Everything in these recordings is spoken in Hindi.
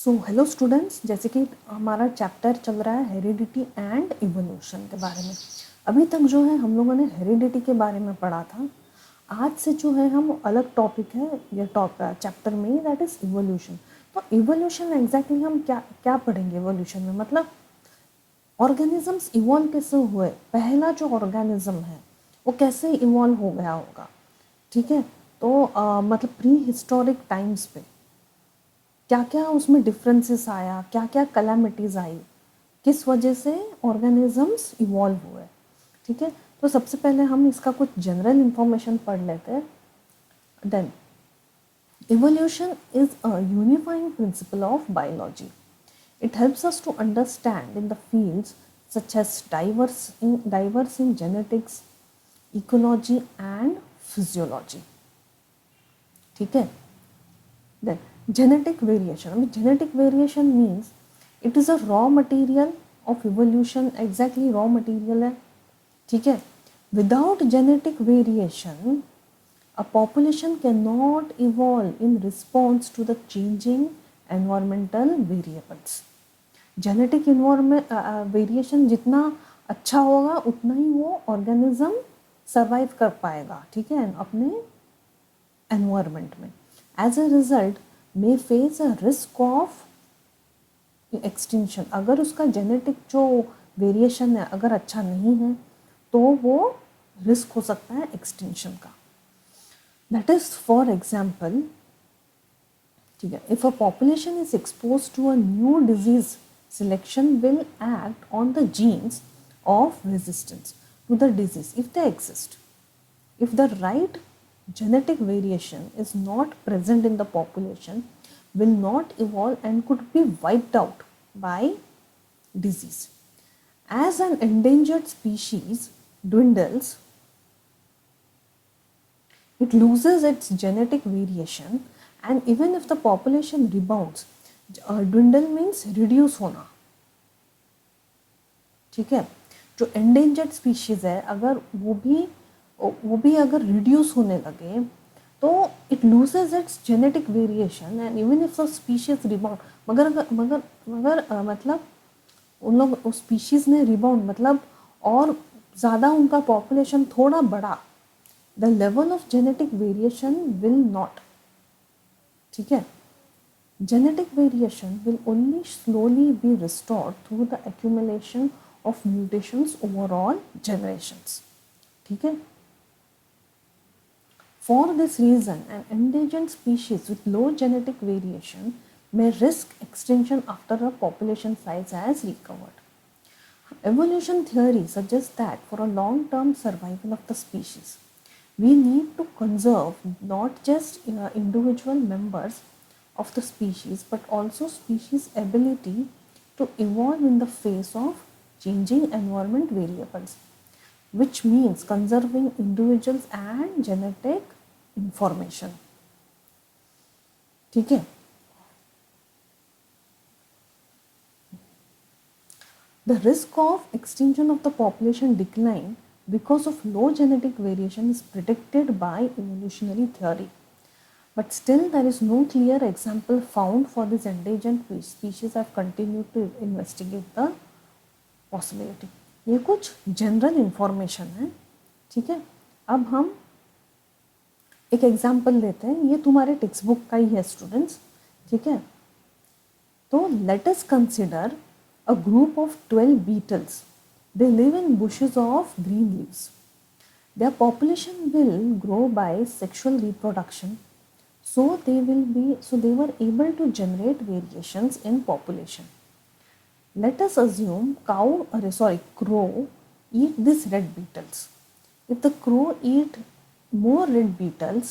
हेलो स्टूडेंट्स, जैसे कि हमारा चैप्टर चल रहा है हेरिडिटी एंड इवोल्यूशन के बारे में। अभी तक जो है हम लोगों ने हेरिडिटी के बारे में पढ़ा था। आज से जो है हम अलग टॉपिक है ये चैप्टर में, दैट इज इवोल्यूशन। तो इवोल्यूशन एग्जैक्टली हम क्या क्या पढ़ेंगे इवोल्यूशन में, मतलब ऑर्गेनिजम्स इवॉल्व कैसे हुए, पहला जो ऑर्गेनिज्म है वो कैसे इवॉल्व हो गया होगा। ठीक है, तो मतलब प्री हिस्टोरिक टाइम्स पे क्या क्या उसमें डिफरेंसेस आया, क्या क्या कलामिटीज़ आई, किस वजह से ऑर्गेनिजम्स इवॉल्व हुए। ठीक है, तो सबसे पहले हम इसका कुछ जनरल इंफॉर्मेशन पढ़ लेते हैं। Then evolution is a unifying principle of biology. It helps us to understand in the fields such as diverse in genetics, ecology and physiology. ठीक है, then genetic variation. I mean, genetic variation means it is a raw material of evolution. Exactly, raw material है. ठीक है, without genetic variation a population cannot evolve in response to the changing environmental variables. Genetic variation जितना अच्छा होगा उतना ही वो ऑर्गेनिज्म सर्वाइव कर पाएगा, ठीक है, अपने एनवायरनमेंट में। As a result may face a risk of extinction. अगर उसका जेनेटिक जो वेरिएशन है अगर अच्छा नहीं है तो वो रिस्क हो सकता है एक्सटिंक्शन का। दैट इज फॉर एग्जाम्पल, ठीक है, if a population is expose to a new disease, selection will act on the genes of resistance to the disease if they exist. If the right genetic variation is not present in the population, will not evolve and could be wiped out by disease. As an endangered species dwindles, it loses its genetic variation, and even if the population rebounds, dwindle means reduce होना। ठीक है, जो एंडेंजर्ड स्पीशीज है अगर वो भी अगर रिड्यूस होने लगे तो it loses it's genetic variation and even if the species rebound, मगर मतलब उन लोग उस स्पीशीज ने रिबाउंड मतलब और ज़्यादा उनका पॉपुलेशन थोड़ा बढ़ा, the level of genetic variation will not. ठीक है, genetic variation will only slowly be restored through the accumulation of mutations over all generations. ठीक है, for this reason an endangered species with low genetic variation may risk extinction after a population size has recovered. Evolution theory suggests that for a long-term survival of the species, we need to conserve not just individual members of the species but also species ability to evolve in the face of changing environment variables, which means conserving individuals and genetic information. ठीक है, the risk of extinction of the population decline because of low genetic variation is predicted by evolutionary theory. But still there is no clear example found for this endangered species. have continued to investigate the possibility. ये कुछ जनरल इंफॉर्मेशन है। ठीक है, अब हम एक एग्जाम्पल लेते हैं, ये तुम्हारे टेक्स्ट बुक का ही है स्टूडेंट्स। ठीक है, तो let us consider a group of 12 beetles. They live in bushes of green leaves. Their population will grow by sexual reproduction. So they were able to generate variations in population. Let us assume crow eat these red beetles. If the crow eat more red beetles,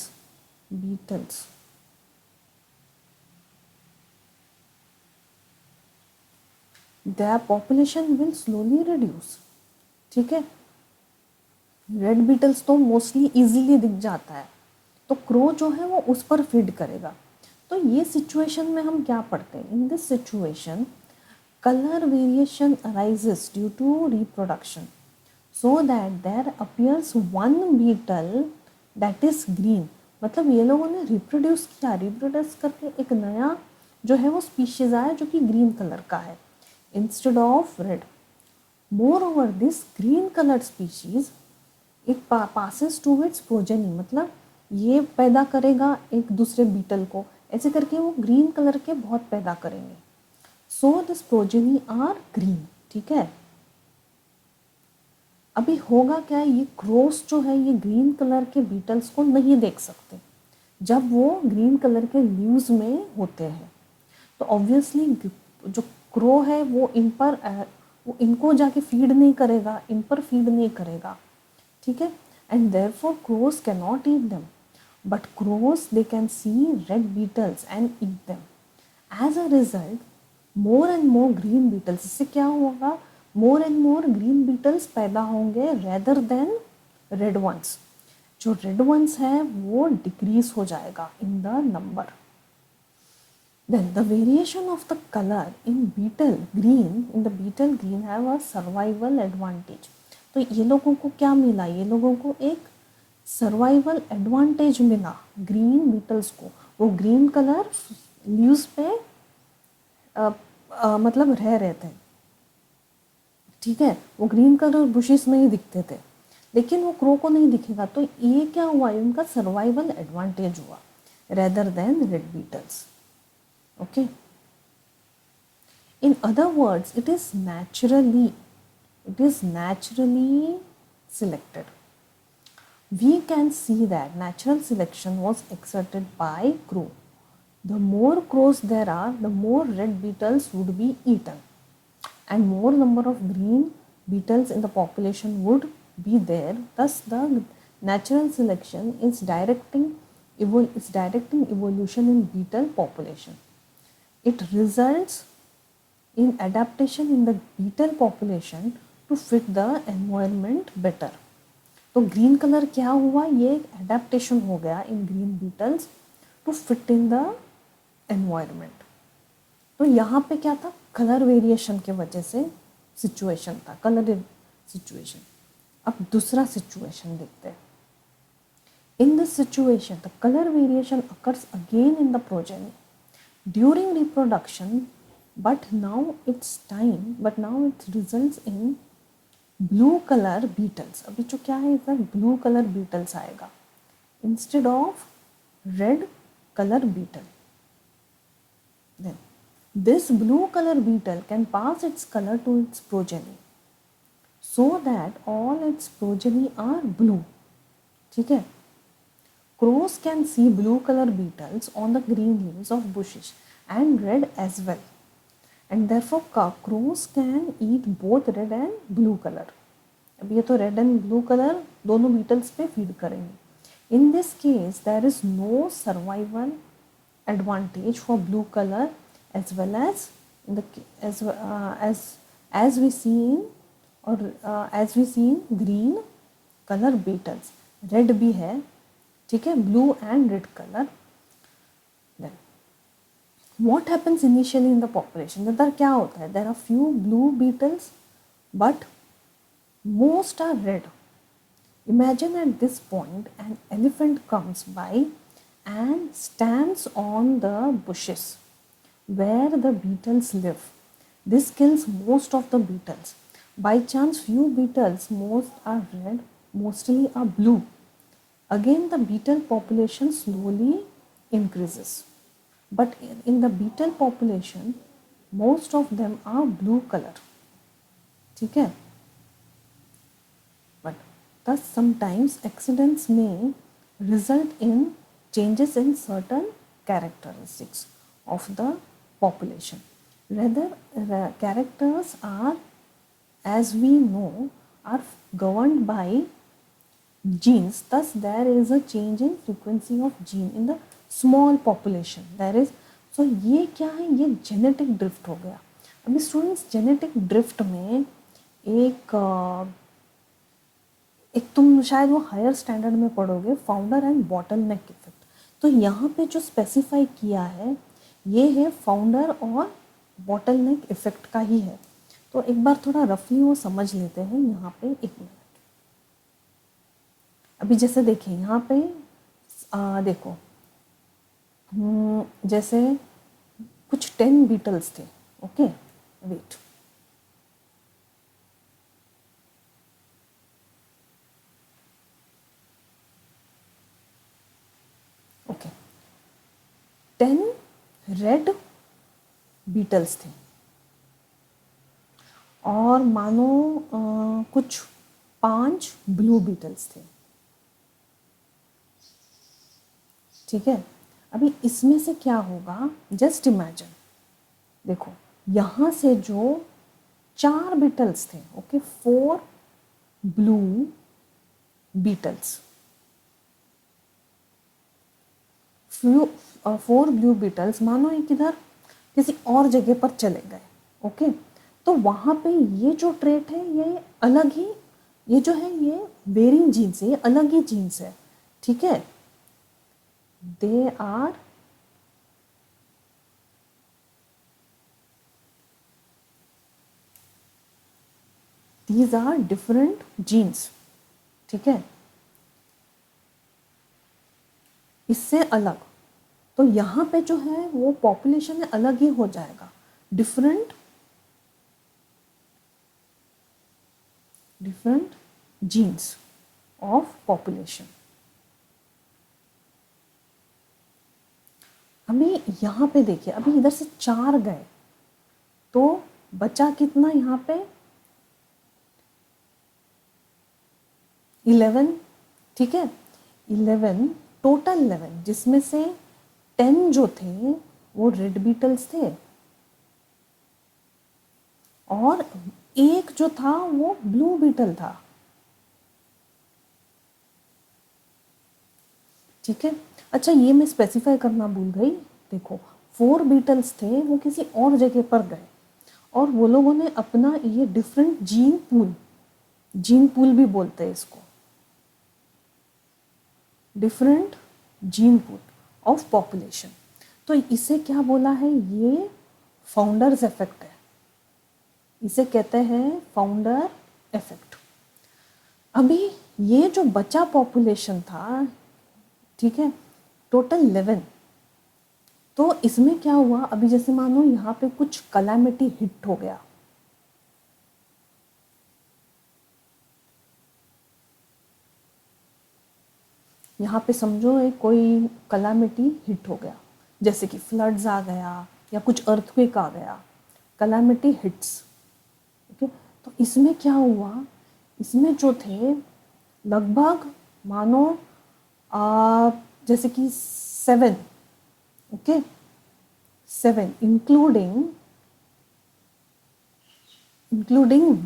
their population will slowly reduce. ठीक है, रेड बीटल्स तो मोस्टली इजीली दिख जाता है, तो क्रो जो है वो उस पर फीड करेगा। तो ये सिचुएशन में हम क्या पढ़ते हैं, in this situation colour variation arises due to reproduction, so that there appears one beetle that is green. मतलब ये लोगों ने रिप्रोड्यूस करके एक नया जो है वो स्पीशीज आया जो कि ग्रीन कलर का है instead of red. Moreover this green colour species it passes to its progeny, मतलब ये पैदा करेगा एक दूसरे बीटल को, ऐसे करके वो ग्रीन कलर के बहुत पैदा करेंगे। So this progeny are green. ठीक है, अभी होगा क्या, ये क्रोस जो है ये ग्रीन कलर के बीटल्स को नहीं देख सकते जब वो ग्रीन कलर के लीव्स में होते हैं। तो ऑब्वियसली जो क्रो है वो वो इनको जाके फीड नहीं करेगा, इन पर फीड नहीं करेगा। ठीक है, and therefore crows can not eat them, but crows they can see red beetles and eat them. As a result more and more green beetles, इससे क्या होगा, more and more green beetles पैदा होंगे रेदर देन रेड वंस। जो रेड वंस है वो डिक्रीज हो जाएगा in the number. Then the variation of the color in beetle green have a survival advantage. तो ये लोगों को क्या मिला, ये लोगों को एक सर्वाइवल एडवांटेज मिला ग्रीन बीटल्स को। वो ग्रीन कलर लीव्स पे मतलब रह रहे थे। ठीक है, वो ग्रीन कलर बुशेस में ही दिखते थे, लेकिन वो क्रो को नहीं दिखेगा। तो ये क्या हुआ, उनका सर्वाइवल एडवांटेज हुआ rather than red Beatles. Okay, in other words it is naturally selected. We can see that natural selection was exerted by crow. The more crows there are, the more red beetles would be eaten and more number of green beetles in the population would be there. Thus the natural selection is directing evolution in beetle population. It results in adaptation in the beetle population to fit the environment better. तो ग्रीन कलर क्या हुआ, ये एडेप्टेशन हो गया in green beetles to fit in the environment. तो यहाँ पे क्या था, कलर वेरिएशन के वजह से सिचुएशन था, कलर सिचुएशन। अब दूसरा सिचुएशन देखते हैं। In this situation the colour variation occurs again in the progeny during reproduction, but now it results in blue color beetles. अभी जो क्या है इधर blue color beetles आएगा instead of red color beetle. Then this blue color beetle can pass its color to its progeny so that all its progeny are blue. ठीक है, crows can see blue color beetles on the green leaves of bushes and red as well, and therefore crows can eat both red and blue color. अब ये तो red and blue color दोनों beetles पे feed करेंगे। In this case there is no survival advantage for blue color as well as in the as we see in green color beetles। red भी है, ठीक है, blue and red colour. Then what happens initially in the population, इधर क्या होता है, there are few blue beetles but most are red. Imagine at this point an elephant comes by and stands on the bushes where the beetles live. This kills most of the beetles. By chance few beetles, most are red, mostly are blue. Again the beetle population slowly increases, but in the beetle population most of them are blue color. ठीक है, but thus sometimes accidents may result in changes in certain characteristics of the population. Rather characters are, as we know, are governed by genes. Thus there is a change in frequency of gene in the small population. There is, so ये क्या है, ये जेनेटिक ड्रिफ्ट हो गया। अभी स्टूडेंट्स जेनेटिक ड्रिफ्ट में एक तुम शायद वो हायर स्टैंडर्ड में पढ़ोगे, फाउंडर एंड बॉटलनेक इफेक्ट। तो यहाँ पे जो स्पेसिफाई किया है ये है फाउंडर और बॉटलनेक इफेक्ट का ही है। तो एक बार थोड़ा रफली वो समझ लेते हैं यहाँ पे, एक मिनट। अभी जैसे देखें यहाँ पे देखो, जैसे कुछ 10 बीटल्स थे। Okay wait, okay 10 red beetles थे और मानो कुछ 5 ब्लू बीटल्स थे। ठीक है, अभी इसमें से क्या होगा, जस्ट इमेजिन, देखो यहाँ से जो 4 बीटल्स थे, okay 4 blue beetles, 4 blue beetles मानो एक इधर किसी और जगह पर चले गए। ओके, तो वहाँ पे ये जो ट्रेट है ये अलग ही, ये जो है ये वेरिंग जीन्स है, ये अलग ही जीन्स है। ठीक है, they are these are different genes। ठीक है, इससे अलग, तो यहाँ पे जो है वो पॉपुलेशन है अलग ही हो जाएगा, डिफरेंट जीन्स ऑफ पॉपुलेशन। हमें यहाँ पे देखिए, अभी इधर से 4 गए तो बचा कितना यहाँ पे 11। ठीक है, 11 टोटल 11, जिसमें से 10 जो थे वो रेड बीटल्स थे और एक जो था वो ब्लू बीटल था। ठीक है, अच्छा ये मैं स्पेसिफाई करना भूल गई, देखो 4 बीटल्स थे वो किसी और जगह पर गए और वो लोगों ने अपना ये डिफरेंट जीन पूल भी बोलते हैं इसको, different gene pool of population. तो इसे क्या बोला है, ये फाउंडर्स इफेक्ट है, इसे कहते हैं फाउंडर इफेक्ट। अभी ये जो बचा पॉपुलेशन था, ठीक है, टोटल 11, तो इसमें क्या हुआ, अभी जैसे मानो यहाँ पे कुछ कलामिटी हिट हो गया, यहाँ पे समझो एक कोई कलामिटी हिट हो गया, जैसे कि फ्लड्स आ गया या कुछ अर्थक्वेक आ गया, कलामिटी हिट्स। ओके, तो इसमें क्या हुआ, इसमें जो थे लगभग मानो जैसे कि 7, ओके 7 इंक्लूडिंग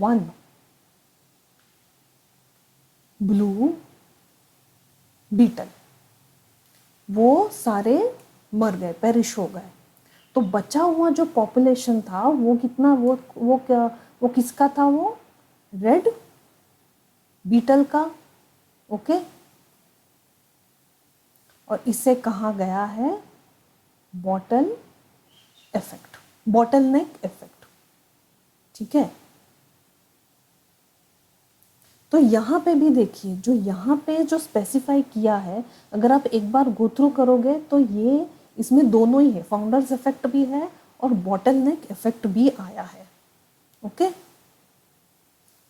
1 ब्लू बीटल, वो सारे मर गए, पेरिश हो गए। तो बचा हुआ जो पॉपुलेशन था वो कितना, वो किसका था, वो रेड बीटल का। ओके, और इसे कहा गया है बॉटल इफेक्ट, बॉटलनेक इफेक्ट। ठीक है, तो यहाँ पे भी देखिए, जो यहाँ पे जो स्पेसिफाई किया है, अगर आप एक बार गो थ्रू करोगे तो ये इसमें दोनों ही है, फाउंडर्स इफेक्ट भी है और बॉटलनेक इफेक्ट भी आया है। ओके,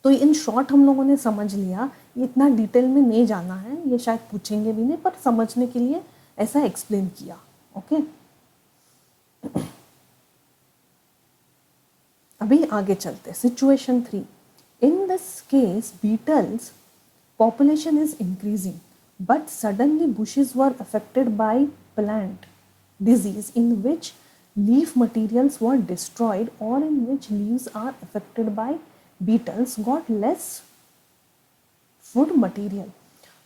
तो इन शॉर्ट हम लोगों ने समझ लिया, ये इतना डिटेल में नहीं जाना है, ये शायद पूछेंगे भी नहीं, पर समझने के लिए ऐसा एक्सप्लेन किया। ओके, अभी आगे चलते, situation 3। In this case, beetles population is increasing, but suddenly bushes were affected by plant disease in which leaf materials were destroyed or in which leaves are affected by beetles got less food material.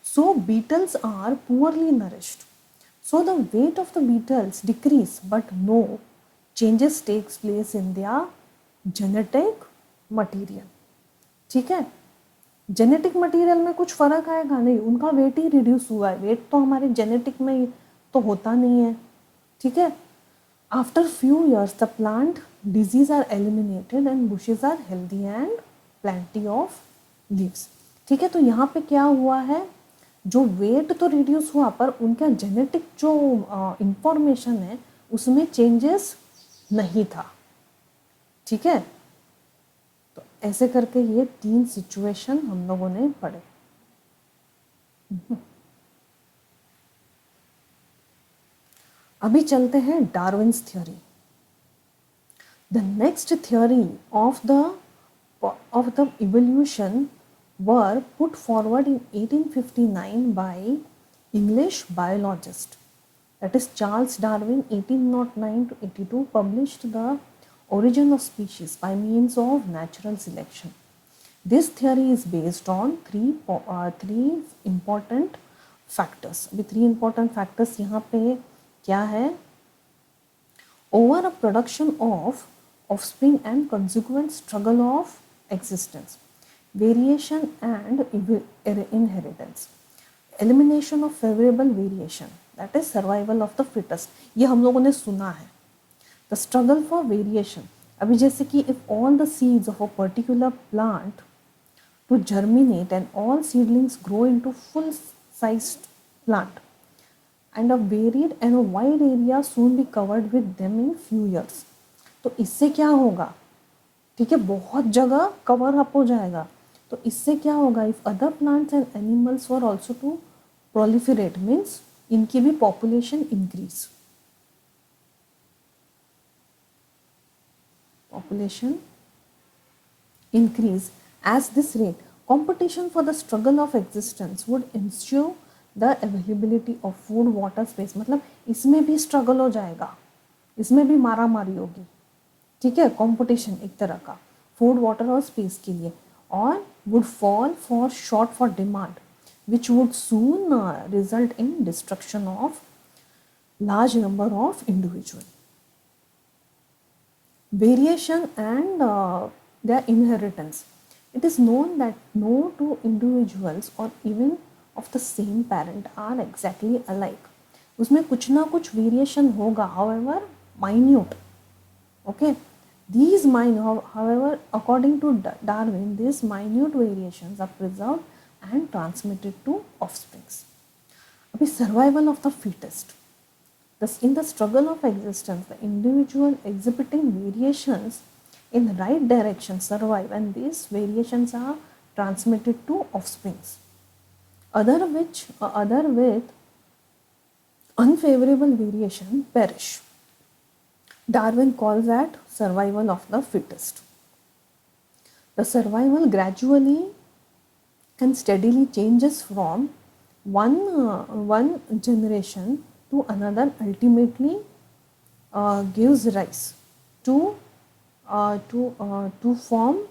So beetles are poorly nourished. So the weight of the beetles decrease, but no changes takes place in their genetic material। ठीक है, जेनेटिक मटेरियल में कुछ फर्क आएगा नहीं, उनका वेट ही रिड्यूस हुआ है, वेट तो हमारे जेनेटिक में तो होता नहीं है। ठीक है, after few years the plant diseases are eliminated and bushes are healthy and plenty of leaves. ठीक है, तो यहाँ पे क्या हुआ है, जो वेट तो रिड्यूस हुआ पर उनका जेनेटिक जो इंफॉर्मेशन है उसमें चेंजेस नहीं था। ठीक है, तो ऐसे करके ये 3 सिचुएशन हम लोगों ने पढ़े। अभी चलते हैं Darwin's theory. The next theory of the evolution were put forward in 1859 by English biologist, that is Charles Darwin. 1809 to 82 published The Origin of Species by means of natural selection. This theory is based on three important factors. अभी 3 important factors यहाँ पे क्या है? Over a production of offspring and consequent struggle of existence, variation and inheritance, elimination of favorable variation, that is survival of the fittest. ये हम लोगों ने सुना है. The struggle for variation, अभी जैसे कि if all the seeds of a particular plant to germinate and all seedlings grow into full sized plant, and a varied and a wide area soon be covered with them in few years. तो इससे क्या होगा? ठीक है, बहुत जगह कवर अप हो जाएगा. तो इससे क्या होगा? If other plants and animals were also to proliferate, means इनकी भी population increase. Population increase as this rate, competition for the struggle of existence would ensure the availability of food, water, space. मतलब इसमें भी स्ट्रगल हो जाएगा, इसमें भी मारा मारी होगी. ठीक है, कंपटीशन एक तरह का फूड, वाटर और स्पेस के लिए. और would fall for short for demand, which would soon result in destruction of large number of individuals. Variation and their inheritance. It is known that no two individuals or even of the same parent are exactly alike. उसमें कुछ ना कुछ वेरिएशन होगा, however minute. Okay, these however, according to Darwin, these minute variations are preserved and transmitted to offsprings. अभी survival of the fittest. Thus, in the struggle of existence, the individual exhibiting variations in the right direction survive, and these variations are transmitted to offsprings. Other with unfavorable variation perish. Darwin calls that survival of the fittest. The survival gradually and steadily changes from one generation to another, ultimately gives rise to form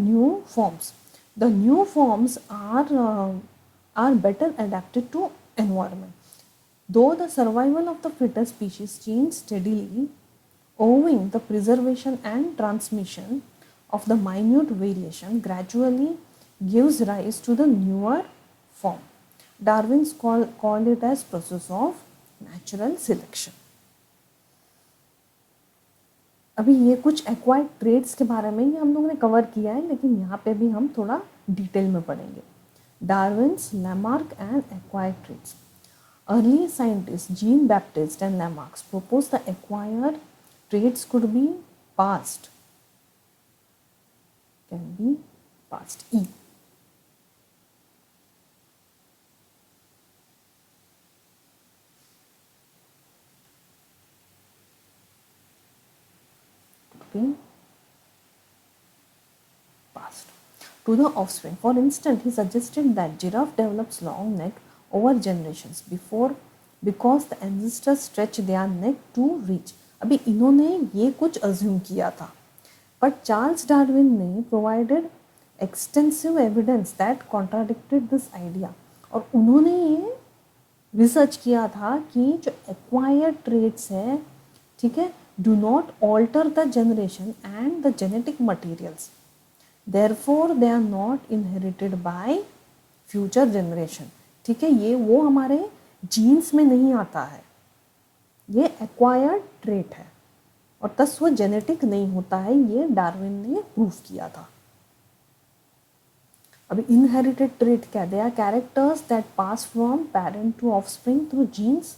new forms. The new forms are better adapted to environment. Though the survival of the fittest species change steadily, owing the preservation and transmission of the minute variation gradually gives rise to the newer form. Darwin's call it as process of natural selection. अभी ये कुछ एक्वायर्ड ट्रेड्स के बारे में ये हम लोगों ने कवर किया है, लेकिन यहाँ पे भी हम थोड़ा डिटेल में पढ़ेंगे. Darwin's Lamarck and acquired traits. Early scientists Jean Baptiste and Lamarck proposed the acquired traits could be passed. Can be passed. E. Passed to the offspring. For instance, he suggested that giraffe develops long neck over generations because the ancestors stretch their neck to reach. अभी इन्होंने ये कुछ अज्यूम किया था, but Charles Darwin ने provided extensive evidence that contradicted this idea. और उन्होंने ये रिसर्च किया था कि जो एक्वायर्ड ट्रेट्स है, ठीक है, do not alter the generation and the genetic materials. Therefore, they are not inherited by future generation. ठीक है, ये वो हमारे जीन्स में नहीं आता है, ये एक्वायर्ड ट्रेट है और thus वो जेनेटिक नहीं होता है. ये डार्विन ने प्रूफ किया था. अभी इनहेरिटेड ट्रेट क्या? They are characters that pass from parent to offspring through genes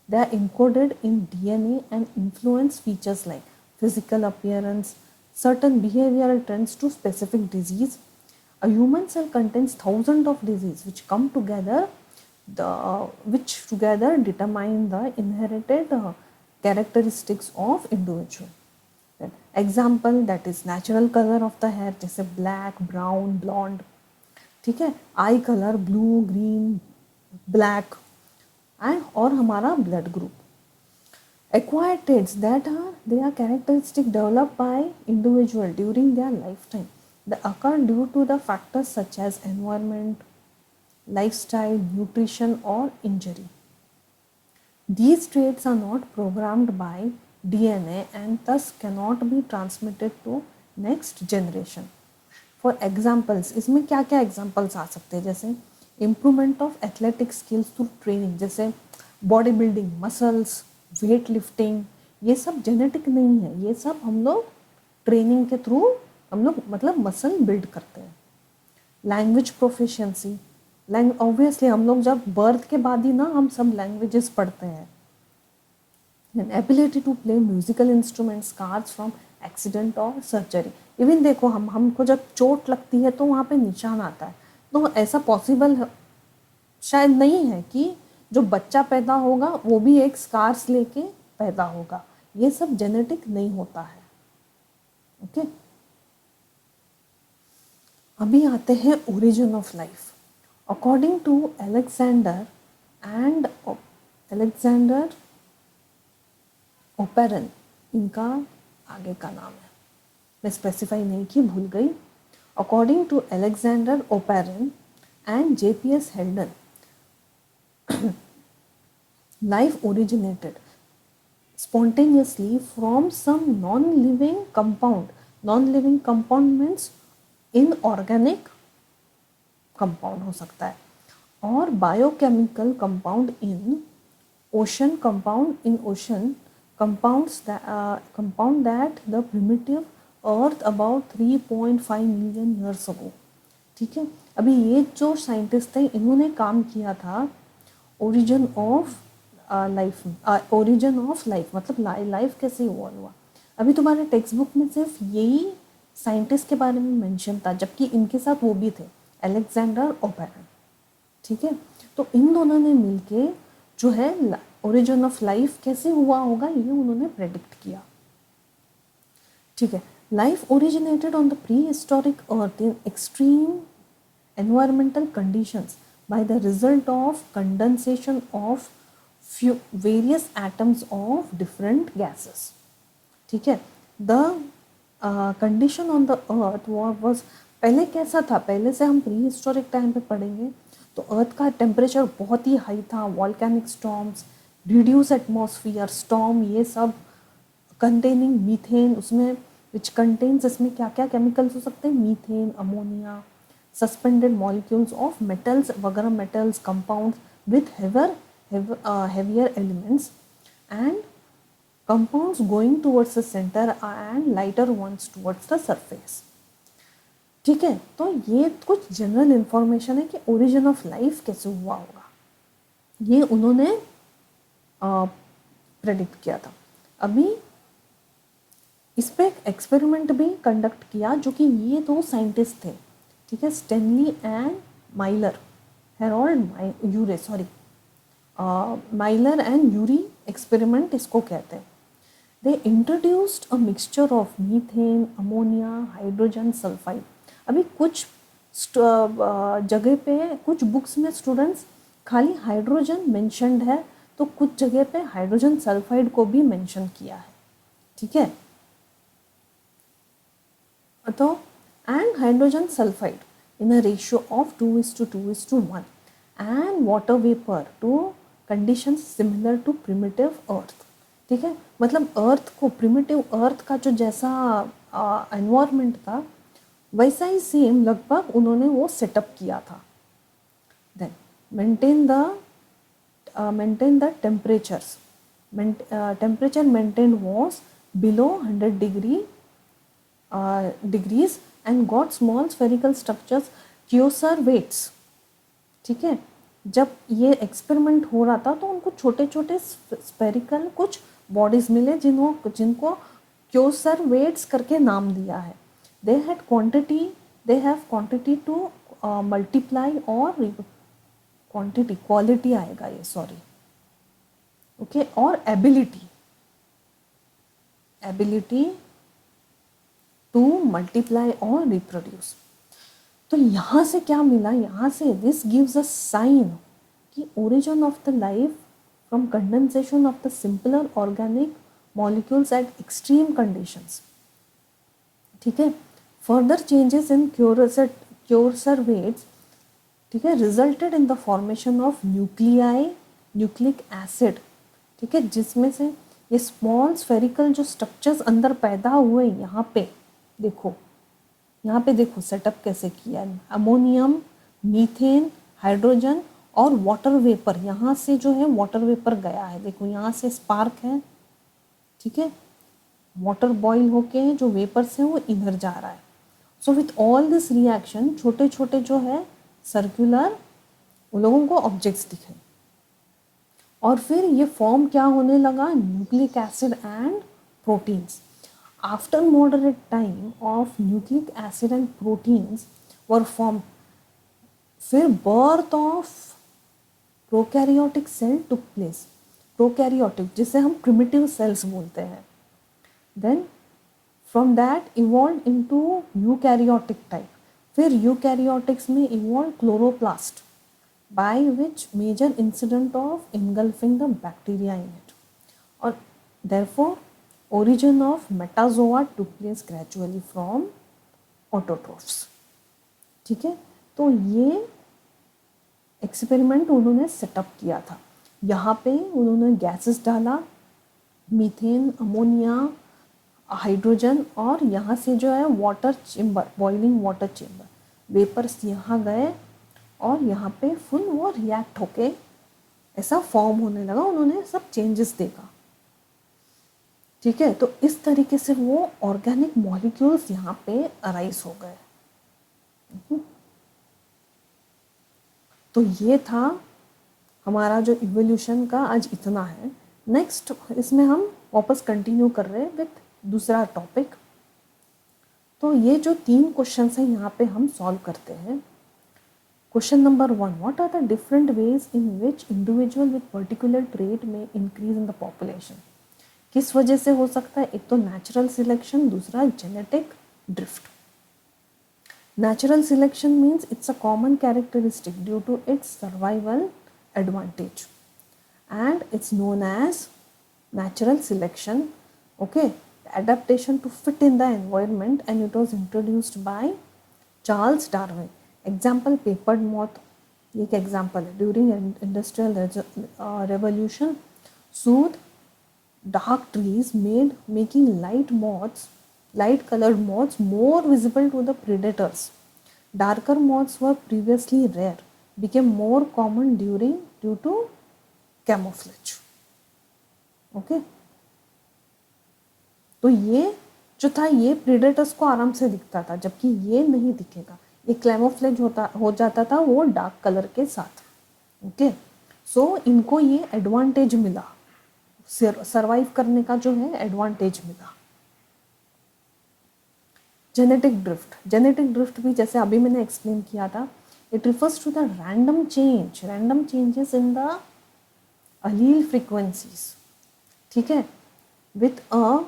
They are encoded in DNA and influence features like physical appearance, certain behavioral trends to specific disease. A human cell contains thousands of diseases which come together, which together determine the inherited characteristics of individual. Example, that is natural color of the hair, जैसे black, brown, blonde, ठीक है, आई colour blue, green, black, and और हमारा blood group. Acquired traits that are characteristic developed by individual during their lifetime. They occur due to the factors such as environment, lifestyle, nutrition, or injury. These traits are not programmed by DNA and thus cannot be transmitted to next generation. For examples, इसमें क्या क्या एग्जाम्पल्स आ सकते हैं, जैसे improvement of athletic skills through training, जैसे body building, muscles, weight lifting, ये सब जेनेटिक नहीं है, ये सब हम लोग ट्रेनिंग के थ्रू हम लोग मतलब मसल बिल्ड करते हैं. लैंग्वेज प्रोफिशिएंसी, ऑब्वियसली हम लोग जब बर्थ के बाद ही ना हम सब लैंग्वेजेस पढ़ते हैं. Ability to play musical instruments, scars from accident और सर्जरी. इवन देखो हमको जब चोट लगती है तो वहाँ पे निशान आता है, तो ऐसा पॉसिबल शायद नहीं है कि जो बच्चा पैदा होगा वो भी एक स्कार्स लेके पैदा होगा. ये सब जेनेटिक नहीं होता है. ओके, अभी आते हैं origin of life. According to Alexander Oparin, इनका आगे का नाम है, मैं स्पेसिफाई नहीं की, भूल गई. According to Alexander Oparin and JPS Haldane, life originated spontaneously from some non-living compound. Non-living compound means inorganic compound हो सकता है, और biochemical compound in ocean, compound that the primitive earth about 3.5 million years ago. ठीक है, अभी ये जो साइंटिस्ट थे इन्होंने काम किया था ओरिजिन ऑफ लाइफ. मतलब लाइफ कैसे हुआ. अभी तुम्हारे टेक्स्ट बुक में सिर्फ यही साइंटिस्ट के बारे में मेंशन था, जबकि इनके साथ वो भी थे, अलेक्जेंडर ओपेरन. ठीक है, तो इन दोनों ने मिलके जो है ओरिजिन ऑफ लाइफ कैसे हुआ होगा ये उन्होंने प्रेडिक्ट किया. ठीक है, life originated on the pre historic earth in extreme environmental conditions by the result of condensation of various atoms of different gases. ठीक है, the condition on the earth was पहले कैसा था, पहले से हम प्री हिस्टोरिक टाइम पे पढ़ेंगे तो अर्थ का टेम्परेचर बहुत ही हाई था. Volcanic storms, reduce atmosphere storm, ये सब कंटेनिंग मीथेन, उसमें विच कंटेन्स, इसमें क्या क्या केमिकल्स हो सकते हैं, methane, ammonia, suspended molecules of metals वगैरह, metals compounds with heavier elements and compounds going towards the center and lighter ones towards the surface. ठीक है, तो ये कुछ जनरल इंफॉर्मेशन है कि ओरिजिन ऑफ लाइफ कैसे हुआ होगा, ये उन्होंने प्रेडिक्ट किया था. अभी इस पे एक एक्सपेरिमेंट भी कंडक्ट किया, जो कि ये दो साइंटिस्ट थे, ठीक है, Stanley and Mylar, Mylar and Yuri experiment इसको कहते हैं. They introduced a mixture of methane, ammonia, hydrogen sulphide. अभी कुछ जगह पे, कुछ बुक्स में स्टूडेंट्स खाली हाइड्रोजन मेंशन्ड है, तो कुछ जगह पे हाइड्रोजन सल्फाइड को भी मेंशन किया है. ठीक है, तो and hydrogen sulfide in a ratio of 2:2:1 and water vapor to conditions similar to primitive earth. ठीक है, मतलब अर्थ को, प्रिमिटिव अर्थ का जो जैसा एनवायरनमेंट था वैसा ही सेम लगभग उन्होंने वो सेटअप किया था. Then maintain the temperatures. Temperature maintained was below 100 degrees and got small spherical structures, Kyoser weights. ठीक है, जब ये एक्सपेरिमेंट हो रहा था तो उनको छोटे छोटे स्पेरिकल कुछ बॉडीज मिले जिनको क्योसरवेट्स करके नाम दिया है. They had quantity, they have quantity to multiply और क्वांटिटी, क्वालिटी आएगा ये, सॉरी, ओके, और एबिलिटी टू मल्टीप्लाई और रिप्रोड्यूस. तो यहाँ से क्या मिला, यहाँ से दिस गिव्स अ साइन कि origin of the life from condensation of the simpler organic molecules eight extreme conditions. ठीक है. फर्दर चेंजेस इन क्योरसरवेट्स, ठीक है, resulted in the formation of nuclei, nucleic acid. ठीक है, जिसमें से ये स्मॉल स्फेरिकल जो स्ट्रक्चर्स अंदर पैदा हुए, यहाँ पे देखो, यहाँ पे देखो सेटअप कैसे किया है. अमोनियम, मीथेन, हाइड्रोजन और वाटर वेपर. यहाँ से जो है वाटर वेपर गया है, देखो यहाँ से स्पार्क है. ठीक है, वाटर बॉईल होके जो वेपर्स है वो इधर जा रहा है. So with all this reaction छोटे छोटे जो है सर्कुलर उन लोगों को ऑब्जेक्ट्स दिखे, और फिर ये फॉर्म क्या होने लगा, nucleic acid and proteins. After moderate time of nucleic acid and proteins were formed, फिर birth of prokaryotic cell took place. Prokaryotic जिसे हम primitive cells बोलते हैं. Then from that evolved into eukaryotic type. फिर eukaryotics में evolved chloroplast, by which major incident of engulfing the bacteria in it. और therefore origin of metazoa took place gradually from autotrophs. ठीक है, तो ये एक्सपेरिमेंट उन्होंने सेटअप किया था. यहाँ पे उन्होंने गैसेस डाला, मीथेन, अमोनिया, हाइड्रोजन, और यहाँ से जो है water chamber, boiling water chamber, vapours यहाँ गए और यहाँ पे फुल वो रिएक्ट होके ऐसा फॉर्म होने लगा. उन्होंने सब चेंजेस देखा. ठीक है, तो इस तरीके से वो ऑर्गेनिक मॉलिक्यूल्स यहाँ पे अराइज हो गए. तो ये था हमारा जो इवोल्यूशन का आज इतना है. नेक्स्ट इसमें हम वापस कंटिन्यू कर रहे हैं विथ दूसरा टॉपिक. तो ये जो 3 क्वेश्चन हैं यहाँ पे हम सॉल्व करते हैं. Question number 1, what are the different ways in which individual with particular trait में इंक्रीज इन द पॉपुलेशन. किस वजह से हो सकता है, एक तो नेचुरल सिलेक्शन, दूसरा genetic drift. Natural selection means it's a common characteristic due to its survival advantage and it's known as natural selection. Okay, adaptation to fit in the environment, and it was introduced by Charles Darwin. Example, papered moth, एक example है. During industrial revolution, soothed dark trees making light colored moths more visible to the predators. Darker moths were previously rare, became more common due to camouflage. Okay, तो ये जो था ये प्रीडेटर्स को आराम से दिखता था, जबकि ये नहीं दिखेगा. ये कैमोफ्लेज हो जाता था वो डार्क कलर के साथ. ओके, सो इनको ये एडवांटेज मिला, सरवाइव करने का जो है एडवांटेज मिला. जेनेटिक ड्रिफ्ट भी जैसे अभी मैंने एक्सप्लेन किया था, it refers to the random changes in the allele frequencies. ठीक है, विथ अ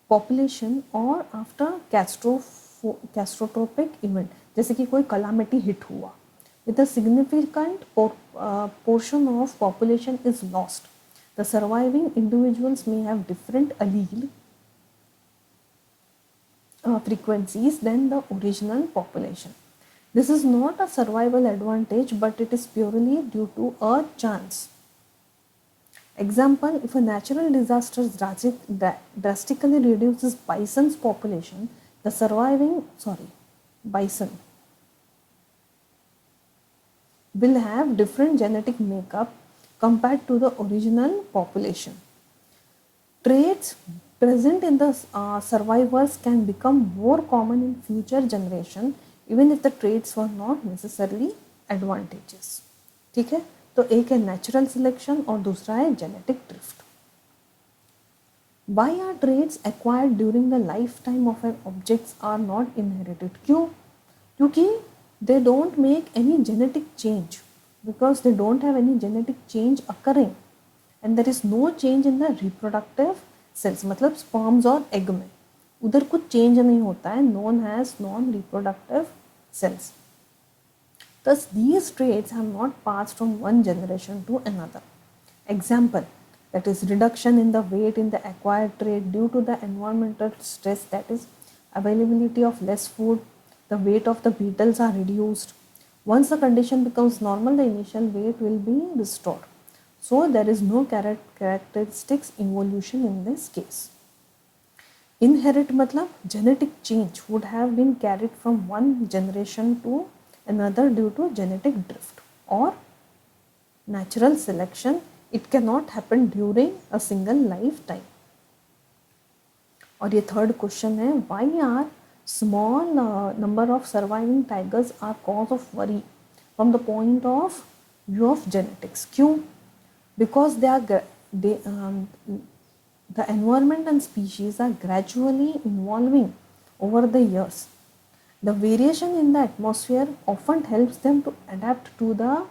पॉपुलेशन और आफ्टर कैस्ट्रोट्रोपिक इवेंट, जैसे कि कोई कलामिटी हिट हुआ, with a significant portion of population is lost, the surviving individuals may have different allele frequencies than the original population. This is not a survival advantage, but it is purely due to a chance. Example, if a natural disaster drastically reduces bison's population, the bison will have different genetic makeup compared to the original population. Traits present in the survivors can become more common in future generation, even if the traits were not necessarily advantageous. ठीक है, तो एक है नेचुरल सिलेक्शन और दूसरा है genetic drift. Why are traits acquired during the lifetime of an objects are not inherited? क्यों? क्योंकि they don't make any genetic change, because they don't have any genetic change occurring and there is no change in the reproductive cells, मतलब sperms और egg में उधर कुछ change नहीं होता है, known as non-reproductive cells. Thus, these traits have not passed from one generation to another. Example, that is reduction in the weight in the acquired trait due to the environmental stress, that is availability of less food, the weight of the beetles are reduced. Once the condition becomes normal, the initial weight will be restored. So there is no characteristics evolution in this case. Inherit मतलब genetic change would have been carried from one generation to another due to genetic drift or natural selection. It cannot happen during a single lifetime. और ये थर्ड क्वेश्चन है, why are small number of surviving tigers are cause of worry from the point of view of genetics? क्यों? Because the environment and species are gradually evolving over the years. The variation in the atmosphere often helps them to adapt to the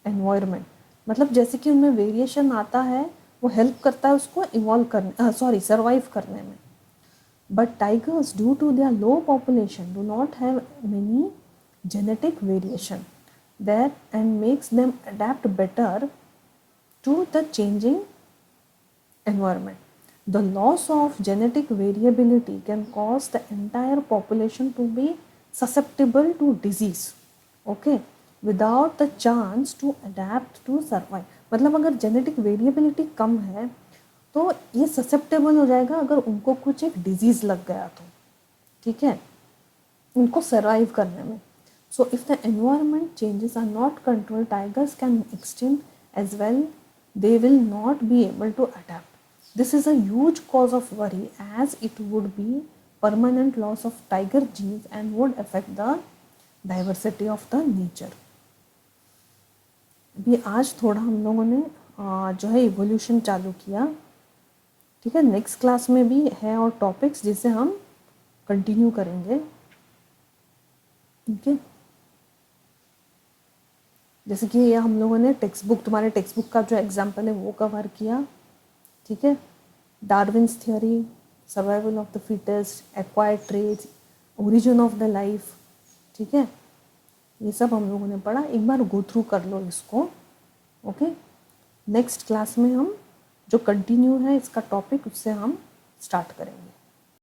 environment. मतलब जैसे कि उनमें वेरिएशन आता है वो हेल्प करता है उसको इवॉल्व करने सर्वाइव करने में. But tigers, due to their low population, do not have many genetic variation there and makes them adapt better to the changing environment. The loss of genetic variability can cause the entire population to be susceptible to disease, okay, without the chance to adapt to survive. मतलब अगर जेनेटिक वेरिएबिलिटी कम है तो ये ससेप्टेबल हो जाएगा अगर उनको कुछ एक डिजीज़ लग गया तो, ठीक है, उनको सर्वाइव करने में. So if the environment changes are not control, tigers can extinct as well. They will not be able to adapt. This is a huge cause of worry as it would be permanent loss of tiger genes and would affect the diversity of the nature. अभी आज थोड़ा हम लोगों ने जो है इवोल्यूशन चालू किया, ठीक है. नेक्स्ट क्लास में भी है और टॉपिक्स जिसे हम कंटिन्यू करेंगे, ठीक है. जैसे कि ये हम लोगों ने टेक्स्ट बुक, तुम्हारे टेक्स्ट बुक का जो एग्जाम्पल है वो कवर किया, ठीक है. Darwin's theory, survival of the fittest, acquired traits, origin of the life, ठीक है. ये सब हम लोगों ने पढ़ा. एक बार गो थ्रू कर लो इसको, ओके. नेक्स्ट क्लास में हम जो कंटिन्यू है इसका टॉपिक उससे हम स्टार्ट करेंगे.